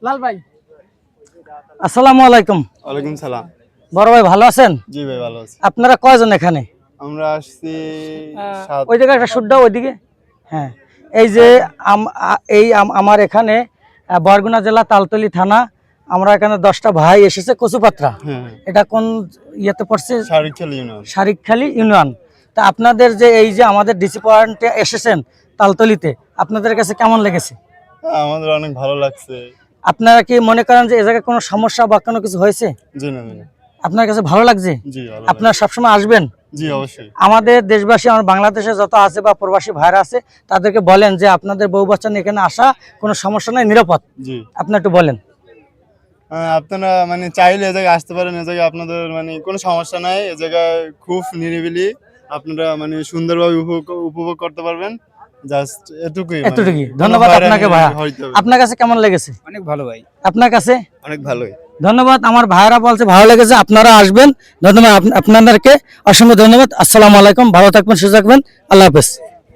লাল ভাই আসসালামু আলাইকুম। ওয়ালাইকুম সালাম। বড় ভাই ভালো আছেন? জি ভাই ভালো আছি। আপনারা কয়জন এখানে? আমরা আসছি ওই জায়গায় একটা শুট দাও ওইদিকে। হ্যাঁ, এই যে আমার এখানে বরগুনা জেলা তালতলি থানা, আমরা এখানে 10টা ভাই এসেছে কচুপাত্রা। এটা কোন ইয়েতে পড়ছে? শারিকখালী ইউনিয়ন। তা আপনাদের যে এই যে আমাদের ডিসি পয়েন্টে এসেছেন তালতলিতে, আপনাদের কাছে কেমন লেগেছে? আমাদের অনেক ভালো লাগছে। আপনারা কি মনে করেন যে এই জায়গায় কোনো সমস্যা বা কোনো কিছু হয়েছে? জি না। আপনার কাছে ভালো লাগছে? জি ভালো। আপনারা সবসময় আসবেন? জি অবশ্যই। আমাদের দেশবাসী, আমার বাংলাদেশে যত আছে বা প্রবাসী ভাইরা আছে, তাদেরকে বলেন যে আপনাদের বউ বাচ্চা নিয়ে এখানে আসা কোনো সমস্যা নাই, নিরাপদ। জি আপনি একটু বলেন। আপনারা মানে চাইলে এ জায়গায় আসতে পারেন। এ জায়গায় আপনাদের মানে কোনো সমস্যা নাই। এ জায়গায় খুব নিরিবিলি, আপনারা মানে সুন্দরভাবে উপভোগ করতে পারবেন। জাস্ট এটুকুই। ধন্যবাদ আপনাকে ভাইয়া। আপনার কাছে কেমন লেগেছে? অনেক ভালো ভাই। আপনার কাছে? অনেক ভালোই। ধন্যবাদ। আমার ভাইরা বলছে ভালো লেগেছে, আপনারা আসবেন। ধন্যবাদ আপনাদেরকে, অসংখ্য ধন্যবাদ। আসসালামু আলাইকুম, ভালো থাকবেন, সুস্থ থাকবেন, আল্লাহ হাফেজ।